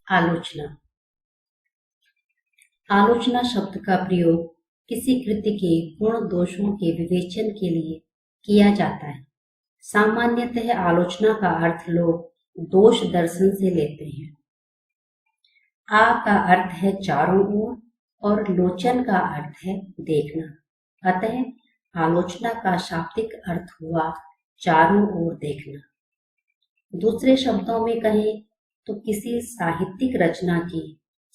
आलोचना। आलोचना शब्द का प्रयोग किसी कृत्य के गुण दोषों के विवेचन के लिए किया जाता है। सामान्यतः आलोचना का अर्थ लोग दोष दर्शन से लेते हैं। आ का अर्थ है चारों ओर और लोचन का अर्थ है देखना। अतः आलोचना का शाब्दिक अर्थ हुआ चारों ओर देखना। दूसरे शब्दों में कहें तो किसी साहित्यिक रचना की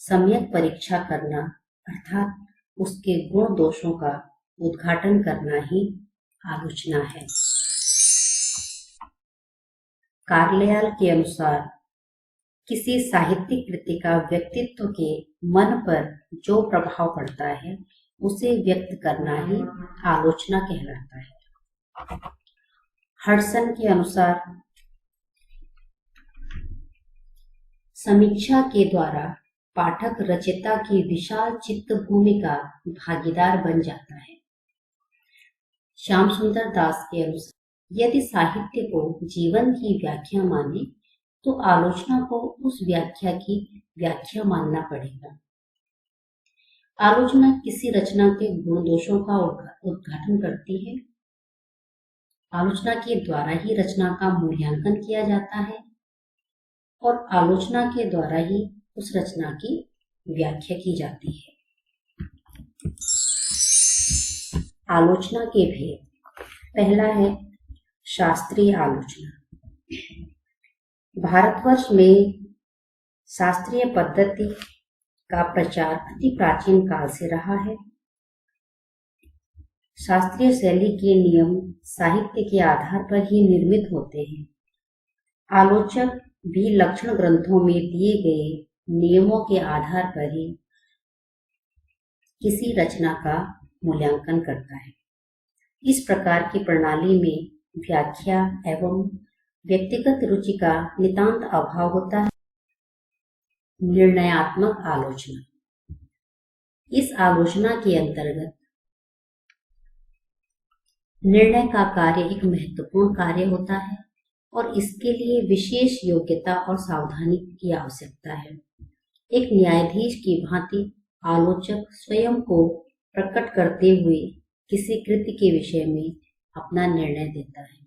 सम्यक परीक्षा करना अर्थात उसके गुण दोषों का उद्घाटन करना ही आलोचना है। कार्लाइल के अनुसार किसी साहित्यिक कृति का व्यक्तित्व के मन पर जो प्रभाव पड़ता है उसे व्यक्त करना ही आलोचना कहलाता है। हडसन के अनुसार समीक्षा के द्वारा पाठक रचयिता की विशाल चित्तभूमि का भागीदार बन जाता है। श्याम सुंदर दास के अनुसार यदि साहित्य को जीवन की व्याख्या माने तो आलोचना को उस व्याख्या की व्याख्या मानना पड़ेगा। आलोचना किसी रचना के गुण दोषों का उद्घाटन करती है। आलोचना के द्वारा ही रचना का मूल्यांकन किया जाता है और आलोचना के द्वारा ही उस रचना की व्याख्या की जाती है। आलोचना के भेद। पहला है शास्त्रीय आलोचना। भारतवर्ष में शास्त्रीय पद्धति का प्रचार अति प्राचीन काल से रहा है। शास्त्रीय शैली के नियम साहित्य के आधार पर ही निर्मित होते हैं। आलोचक भी लक्षण ग्रंथों में दिए गए नियमों के आधार पर ही किसी रचना का मूल्यांकन करता है। इस प्रकार की प्रणाली में व्याख्या एवं व्यक्तिगत रुचि का नितांत अभाव होता है। निर्णयात्मक आलोचना। इस आलोचना के अंतर्गत निर्णय का कार्य एक महत्वपूर्ण कार्य होता है और इसके लिए विशेष योग्यता और सावधानी की आवश्यकता है। एक न्यायाधीश की भांति आलोचक स्वयं को प्रकट करते हुए किसी कृत्य के विषय में अपना निर्णय देता है।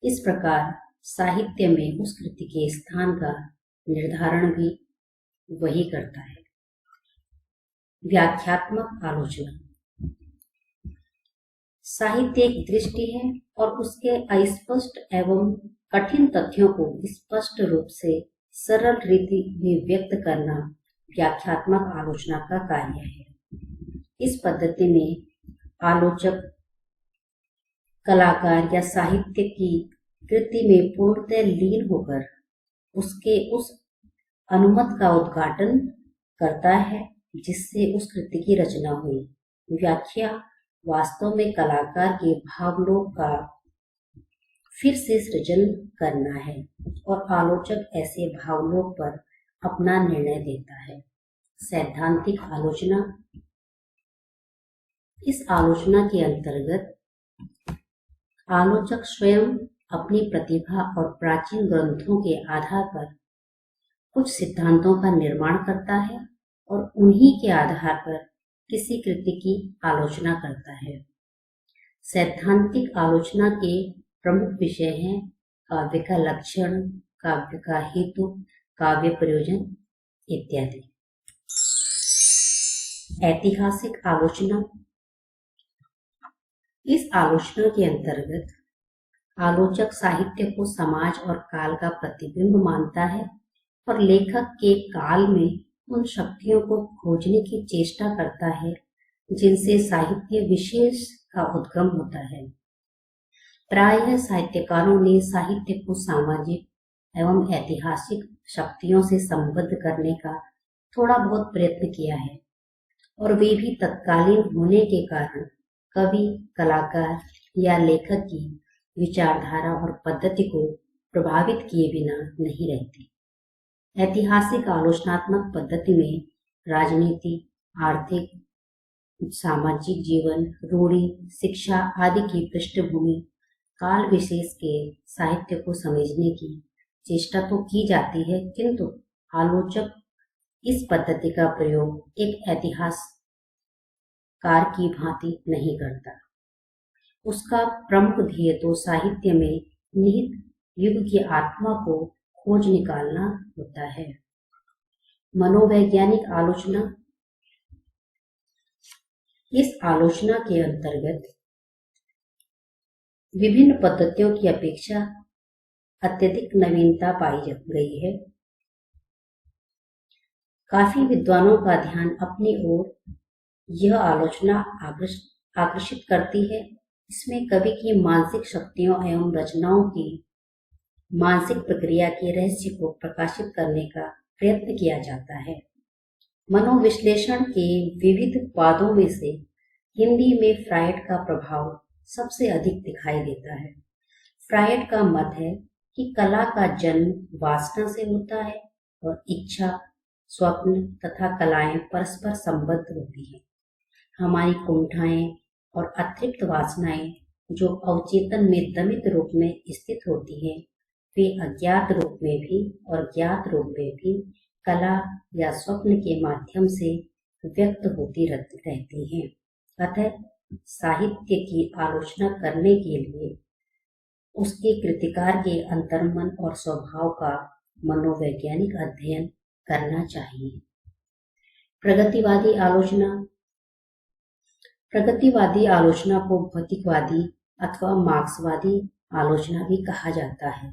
इस प्रकार साहित्य में उस कृत्य के स्थान का निर्धारण भी वही करता है। व्याख्यात्मक आलोचना। साहित्य एक दृष्टि है और उसके अस्पष्ट एवं कठिन तथ्यों को स्पष्ट रूप से सरल रीति में व्यक्त करना व्याख्यात्मक आलोचना का कार्य है। इस पद्धति में आलोचक कलाकार या साहित्य की कृति में पूर्णतः लीन होकर उसके उस अनुमत का उद्घाटन करता है जिससे उस कृति की रचना हुई। व्याख्या वास्तव में कलाकार के भावलोक का फिर से सृजन करना है और आलोचक ऐसे भावलोक पर अपना निर्णय देता है। सैद्धांतिक आलोचना। इस आलोचना के अंतर्गत आलोचक स्वयं अपनी प्रतिभा और प्राचीन ग्रंथों के आधार पर कुछ सिद्धांतों का निर्माण करता है और उन्हीं के आधार पर किसी कृति की आलोचना करता है। सैद्धांतिक आलोचना के प्रमुख विषय हैं काव्य का लक्षण, काव्य का हेतु, काव्य प्रयोजन इत्यादि। ऐतिहासिक आलोचना। इस आलोचना के अंतर्गत आलोचक साहित्य को समाज और काल का प्रतिबिंब मानता है और लेखक के काल में उन शक्तियों को खोजने की चेष्टा करता है जिनसे साहित्य विशेष का उद्गम होता है। प्रायः साहित्यकारों ने साहित्य को सामाजिक एवं ऐतिहासिक शक्तियों से संबद्ध करने का थोड़ा बहुत प्रयत्न किया है और वे भी तत्कालीन होने के कारण कवि, कलाकार या लेखक की विचारधारा और पद्धति को प्रभावित किए बिना नहीं रहती। ऐतिहासिक आलोचनात्मक पद्धति में राजनीति, आर्थिक, सामाजिक जीवन, रूढ़ि, शिक्षा आदि की पृष्ठभूमि काल विशेष के साहित्य को समझने की चेष्टा तो की जाती है, किंतु आलोचक इस पद्धति का प्रयोग एक इतिहासकार की भांति नहीं करता। उसका प्रमुख ध्येय तो साहित्य में निहित युग की आत्मा को खोज निकालना होता है। मनोवैज्ञानिक आलोचना। इस आलोचना के अंतर्गत विभिन्न पद्धतियों की अपेक्षा अत्यधिक नवीनता पाई गई है। काफी विद्वानों का ध्यान अपनी ओर यह आलोचना आकर्षित करती है। इसमें कवि की मानसिक शक्तियों एवं रचनाओं की मानसिक प्रक्रिया के रहस्य को प्रकाशित करने का प्रयत्न किया जाता है। मनोविश्लेषण के विविध वादों में से हिंदी में फ्रायड का प्रभाव सबसे अधिक दिखाई देता है। फ्रायड का मत है कि कला का जन्म वासना से होता है और इच्छा, स्वप्न तथा कलाएं परस्पर संबद्ध होती हैं। हमारी कुंठाएं और अतृप्त वासनाएं जो अवचेतन में दमित रूप में स्थित होती हैं, वे अज्ञात रूप में भी और ज्ञात रूप में भी कला या स्वप्न के माध्यम से व्यक्त होती रहती हैं। अतः साहित्य की आलोचना करने के लिए उसके कृतिकार के अंतर्मन और स्वभाव का मनोवैज्ञानिक अध्ययन करना चाहिए। प्रगतिवादी आलोचना। प्रगतिवादी आलोचना को भौतिकवादी अथवा मार्क्सवादी आलोचना भी कहा जाता है।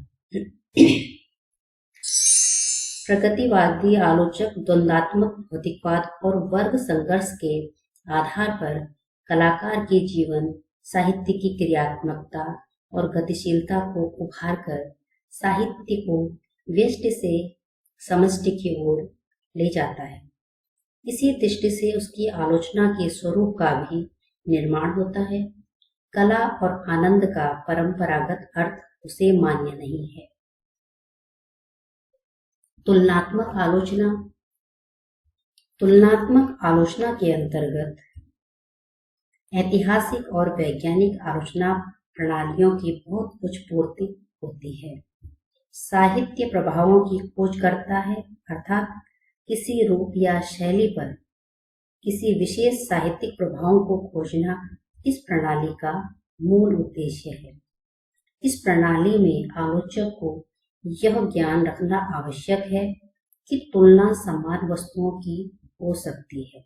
प्रगतिवादी आलोचक द्वंद्वात्मक भौतिकवाद और वर्ग संघर्ष के आधार पर कलाकार के जीवन, साहित्य की क्रियात्मकता और गतिशीलता को उभारकर साहित्य को व्यष्टि से समष्टि की ओर ले जाता है। इसी दृष्टि से उसकी आलोचना के स्वरूप का भी निर्माण होता है। कला और आनंद का परंपरागत अर्थ उसे मान्य नहीं है। तुलनात्मक आलोचना। तुलनात्मक आलोचना के अंतर्गत ऐतिहासिक और वैज्ञानिक आलोचना प्रणालियों की बहुत कुछ पूर्ति होती है। साहित्य प्रभावों की खोज करता है, अर्थात किसी रूप या शैली पर किसी विशेष साहित्यिक प्रभावों को खोजना इस प्रणाली का मूल उद्देश्य है। इस प्रणाली में आलोचक को यह ज्ञान रखना आवश्यक है कि तुलना समान वस्तुओं की हो सकती है।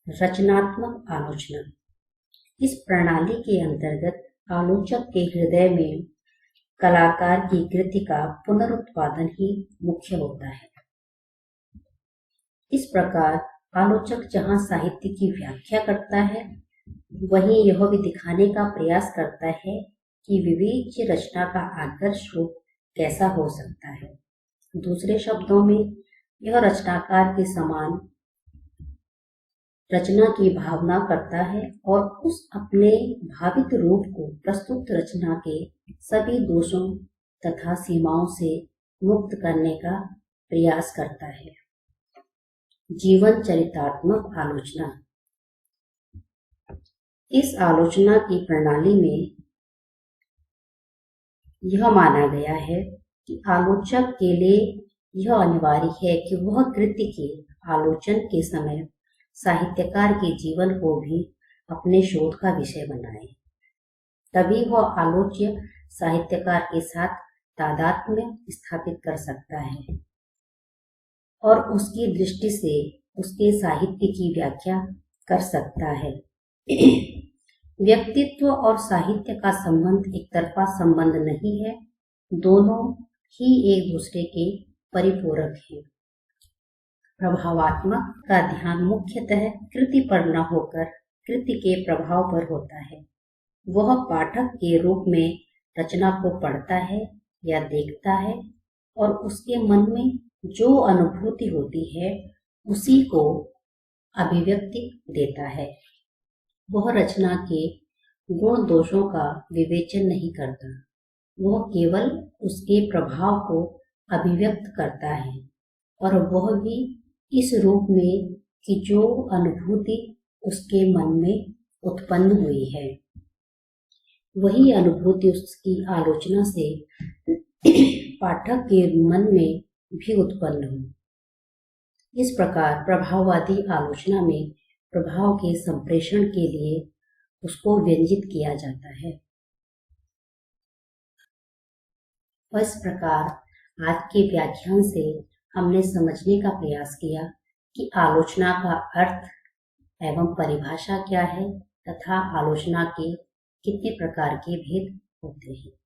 रचनात्मक आलोचना। इस प्रणाली के अंतर्गत आलोचक के हृदय में कलाकार की कृति का पुनरुत्पादन ही मुख्य होता है। इस प्रकार आलोचक जहाँ साहित्य की व्याख्या करता है, वहीं यह भी दिखाने का प्रयास करता है कि विवेच्य रचना का आदर्श रूप कैसा हो सकता है। दूसरे शब्दों में, यह रचनाकार के समान रचना की भावना करता है और उस अपने भावित रूप को प्रस्तुत रचना के सभी दोषों तथा सीमाओं से मुक्त करने का प्रयास करता है। जीवन चरितात्मक आलोचना। इस आलोचना की प्रणाली में यह माना गया है कि आलोचक के लिए यह अनिवार्य है कि वह कृति के आलोचन के समय साहित्यकार के जीवन को भी अपने शोध का विषय बनाए। तभी वह आलोच्य साहित्यकार के साथ तादात्म्य स्थापित कर सकता है और उसकी दृष्टि से उसके साहित्य की व्याख्या कर सकता है। व्यक्तित्व और साहित्य का संबंध एक तरफा संबंध नहीं है, दोनों ही एक दूसरे के परिपूरक हैं। प्रभावात्मक का ध्यान मुख्यतः कृति पर न होकर कृति के प्रभाव पर होता है। वह पाठक के रूप में रचना को पढ़ता है या देखता है और उसके मन में जो अनुभूति होती है उसी को अभिव्यक्ति देता है। वह रचना के गुण दोषों का विवेचन नहीं करता, वह केवल उसके प्रभाव को अभिव्यक्त करता है और वह भी इस रूप में कि जो अनुभूति उसके मन में उत्पन्न हुई है, वही अनुभूति उसकी आलोचना से पाठक के मन में भी उत्पन्न हो। इस प्रकार प्रभाववादी आलोचना में प्रभाव के संप्रेषण के लिए उसको व्यंजित किया जाता है। इस प्रकार आज के व्याख्यान से हमने समझने का प्रयास किया कि आलोचना का अर्थ एवं परिभाषा क्या है तथा आलोचना के कितने प्रकार के भेद होते हैं।